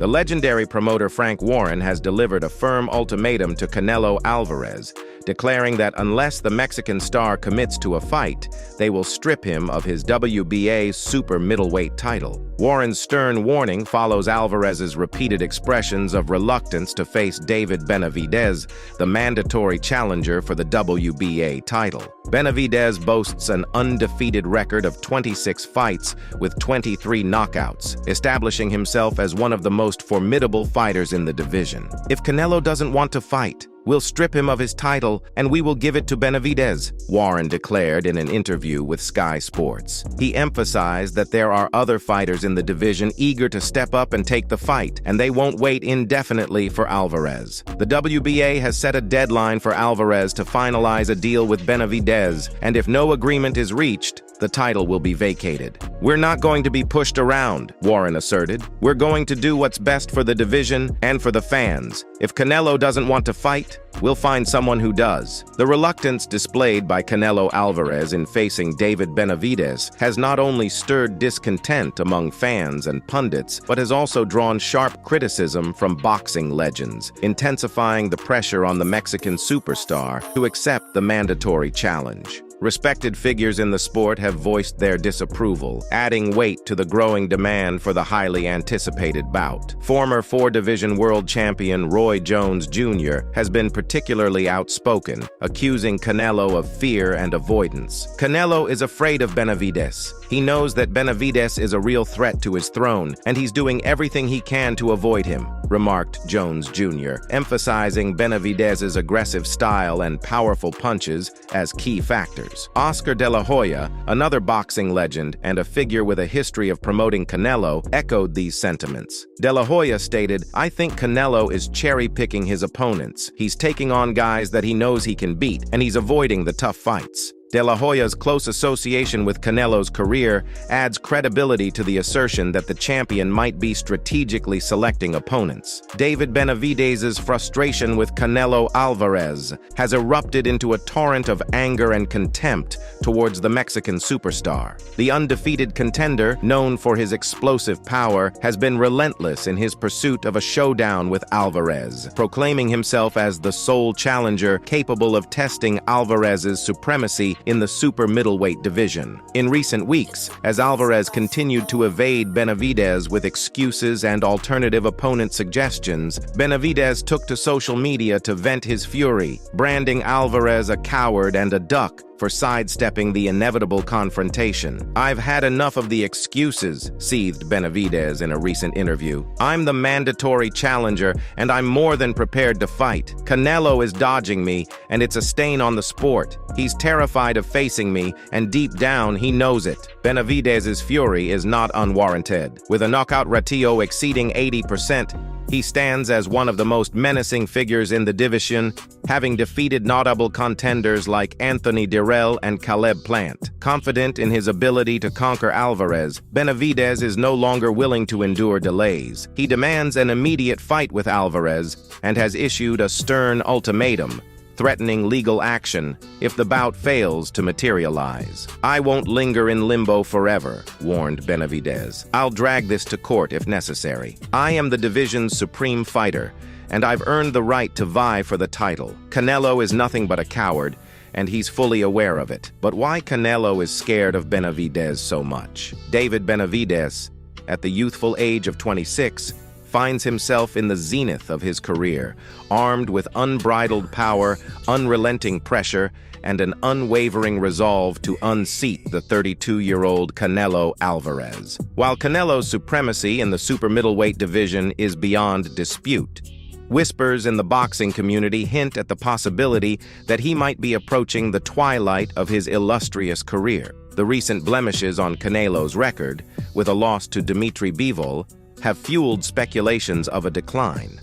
The legendary promoter Frank Warren has delivered a firm ultimatum to Canelo Alvarez, declaring that unless the Mexican star commits to a fight, they will strip him of his WBA super middleweight title. Warren's stern warning follows Alvarez's repeated expressions of reluctance to face David Benavidez, the mandatory challenger for the WBA title. Benavidez boasts an undefeated record of 26 fights with 23 knockouts, establishing himself as one of the most formidable fighters in the division. If Canelo doesn't want to fight, we'll strip him of his title and we will give it to Benavidez, Warren declared in an interview with Sky Sports. He emphasized that there are other fighters in the division eager to step up and take the fight, and they won't wait indefinitely for Alvarez. The WBA has set a deadline for Alvarez to finalize a deal with Benavidez, and if no agreement is reached, the title will be vacated. "We're not going to be pushed around," Warren asserted. "We're going to do what's best for the division and for the fans. If Canelo doesn't want to fight, we'll find someone who does." The reluctance displayed by Canelo Alvarez in facing David Benavidez has not only stirred discontent among fans and pundits, but has also drawn sharp criticism from boxing legends, intensifying the pressure on the Mexican superstar to accept the mandatory challenge. Respected figures in the sport have voiced their disapproval, adding weight to the growing demand for the highly anticipated bout. Former four-division world champion Roy Jones Jr. has been particularly outspoken, accusing Canelo of fear and avoidance. "Canelo is afraid of Benavidez. He knows that Benavidez is a real threat to his throne, and he's doing everything he can to avoid him," remarked Jones Jr., emphasizing Benavidez's aggressive style and powerful punches as key factors. Oscar De La Hoya, another boxing legend and a figure with a history of promoting Canelo, echoed these sentiments. De La Hoya stated, "I think Canelo is cherry-picking his opponents. He's taking on guys that he knows he can beat, and he's avoiding the tough fights." De La Hoya's close association with Canelo's career adds credibility to the assertion that the champion might be strategically selecting opponents. David Benavidez's frustration with Canelo Alvarez has erupted into a torrent of anger and contempt towards the Mexican superstar. The undefeated contender, known for his explosive power, has been relentless in his pursuit of a showdown with Alvarez, proclaiming himself as the sole challenger capable of testing Alvarez's supremacy in the super middleweight division. In recent weeks, as Alvarez continued to evade Benavidez with excuses and alternative opponent suggestions, Benavidez took to social media to vent his fury, branding Alvarez a coward and a duck for sidestepping the inevitable confrontation. "I've had enough of the excuses," seethed Benavidez in a recent interview. "I'm the mandatory challenger, and I'm more than prepared to fight. Canelo is dodging me, and it's a stain on the sport. He's terrified of facing me, and deep down, he knows it." Benavidez's fury is not unwarranted. With a knockout ratio exceeding 80%, he stands as one of the most menacing figures in the division, having defeated notable contenders like Anthony Dirrell and Caleb Plant. Confident in his ability to conquer Alvarez, Benavidez is no longer willing to endure delays. He demands an immediate fight with Alvarez and has issued a stern ultimatum, threatening legal action if the bout fails to materialize. "I won't linger in limbo forever," warned Benavidez. "I'll drag this to court if necessary. I am the division's supreme fighter, and I've earned the right to vie for the title. Canelo is nothing but a coward, and he's fully aware of it." But why Canelo is scared of Benavidez so much? David Benavidez, at the youthful age of 26, finds himself in the zenith of his career, armed with unbridled power, unrelenting pressure, and an unwavering resolve to unseat the 32-year-old Canelo Alvarez. While Canelo's supremacy in the super middleweight division is beyond dispute, whispers in the boxing community hint at the possibility that he might be approaching the twilight of his illustrious career. The recent blemishes on Canelo's record, with a loss to Dimitri Bivol, have fueled speculations of a decline.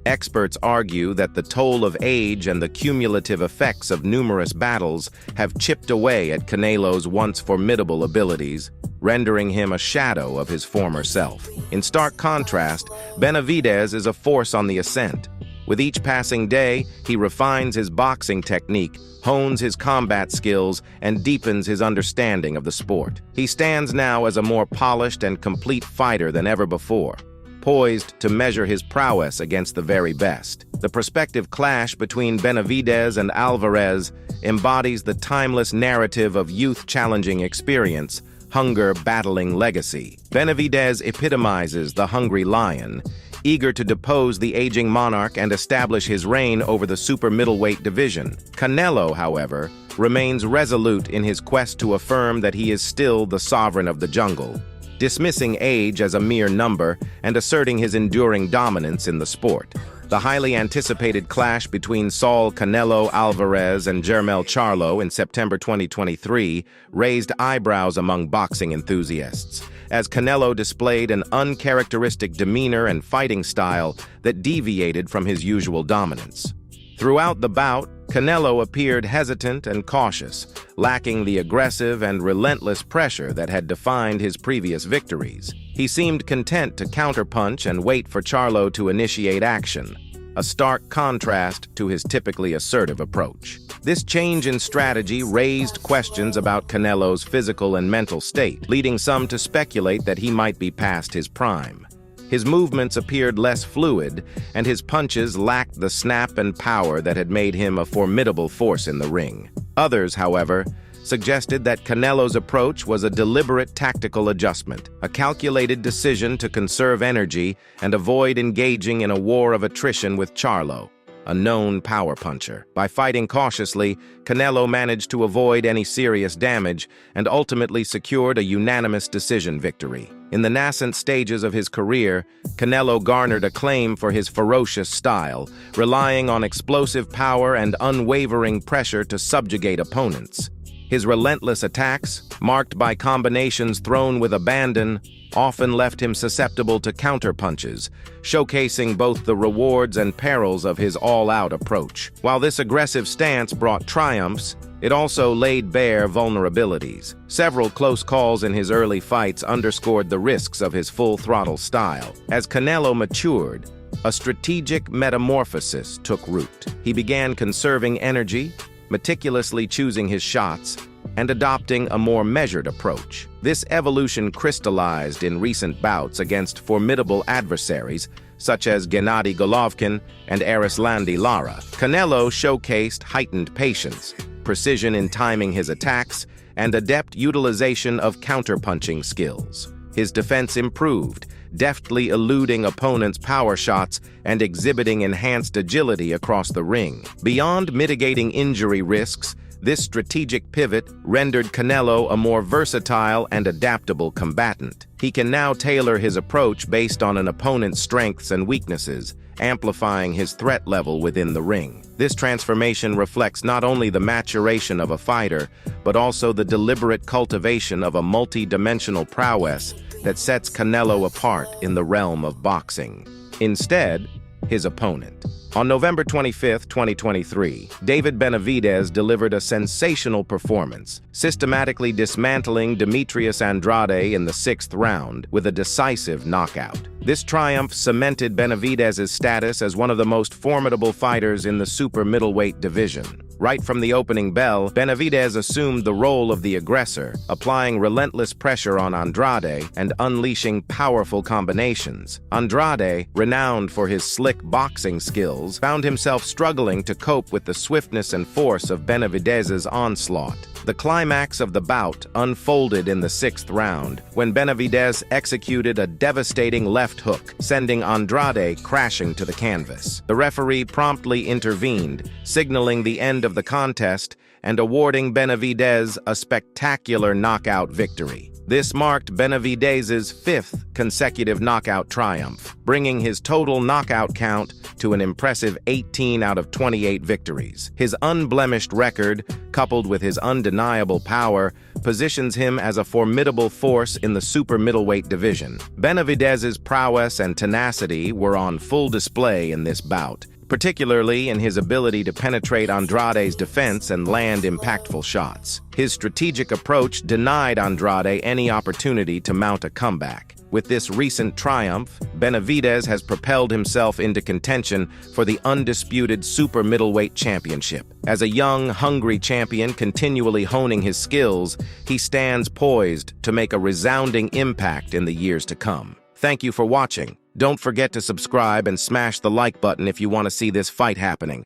Experts argue that the toll of age and the cumulative effects of numerous battles have chipped away at Canelo's once formidable abilities, rendering him a shadow of his former self. In stark contrast, Benavidez is a force on the ascent. With each passing day, he refines his boxing technique, hones his combat skills, and deepens his understanding of the sport. He stands now as a more polished and complete fighter than ever before. poised to measure his prowess against the very best. The prospective clash between Benavidez and Alvarez embodies the timeless narrative of youth challenging experience, hunger battling legacy. Benavidez epitomizes the hungry lion, eager to depose the aging monarch and establish his reign over the super middleweight division. Canelo, however, remains resolute in his quest to affirm that he is still the sovereign of the jungle, dismissing age as a mere number and asserting his enduring dominance in the sport. The highly anticipated clash between Saul Canelo Alvarez and Jermell Charlo in September 2023 raised eyebrows among boxing enthusiasts, as Canelo displayed an uncharacteristic demeanor and fighting style that deviated from his usual dominance. Throughout the bout, Canelo appeared hesitant and cautious, lacking the aggressive and relentless pressure that had defined his previous victories. He seemed content to counterpunch and wait for Charlo to initiate action, a stark contrast to his typically assertive approach. This change in strategy raised questions about Canelo's physical and mental state, leading some to speculate that he might be past his prime. His movements appeared less fluid, and his punches lacked the snap and power that had made him a formidable force in the ring. Others, however, suggested that Canelo's approach was a deliberate tactical adjustment, a calculated decision to conserve energy and avoid engaging in a war of attrition with Charlo, a known power puncher. By fighting cautiously, Canelo managed to avoid any serious damage and ultimately secured a unanimous decision victory. In the nascent stages of his career, Canelo garnered acclaim for his ferocious style, relying on explosive power and unwavering pressure to subjugate opponents. His relentless attacks, marked by combinations thrown with abandon, often left him susceptible to counterpunches, showcasing both the rewards and perils of his all-out approach. While this aggressive stance brought triumphs, it also laid bare vulnerabilities. Several close calls in his early fights underscored the risks of his full-throttle style. As Canelo matured, a strategic metamorphosis took root. He began conserving energy, meticulously choosing his shots, and adopting a more measured approach. This evolution crystallized in recent bouts against formidable adversaries such as Gennady Golovkin and Arislandi Lara. Canelo showcased heightened patience, precision in timing his attacks, and adept utilization of counterpunching skills. His defense improved, deftly eluding opponents' power shots and exhibiting enhanced agility across the ring. Beyond mitigating injury risks, this strategic pivot rendered Canelo a more versatile and adaptable combatant. He can now tailor his approach based on an opponent's strengths and weaknesses, amplifying his threat level within the ring. This transformation reflects not only the maturation of a fighter, but also the deliberate cultivation of a multi-dimensional prowess that sets Canelo apart in the realm of boxing. Instead, his opponent. On November 25, 2023, David Benavidez delivered a sensational performance, systematically dismantling Demetrius Andrade in the 6th round with a decisive knockout. This triumph cemented Benavidez's status as one of the most formidable fighters in the super middleweight division. Right from the opening bell, Benavidez assumed the role of the aggressor, applying relentless pressure on Andrade and unleashing powerful combinations. Andrade, renowned for his slick boxing skills, found himself struggling to cope with the swiftness and force of Benavidez's onslaught. The climax of the bout unfolded in the 6th round, when Benavidez executed a devastating left hook, sending Andrade crashing to the canvas. The referee promptly intervened, signaling the end of the contest and awarding Benavidez a spectacular knockout victory. This marked Benavidez's 5th consecutive knockout triumph, bringing his total knockout count to an impressive 18 out of 28 victories. His unblemished record, coupled with his undeniable power, positions him as a formidable force in the super middleweight division. Benavidez's prowess and tenacity were on full display in this bout, particularly in his ability to penetrate Andrade's defense and land impactful shots. His strategic approach denied Andrade any opportunity to mount a comeback. With this recent triumph, Benavidez has propelled himself into contention for the undisputed super middleweight championship. As a young, hungry champion continually honing his skills, he stands poised to make a resounding impact in the years to come. Thank you for watching. Don't forget to subscribe and smash the like button if you want to see this fight happening.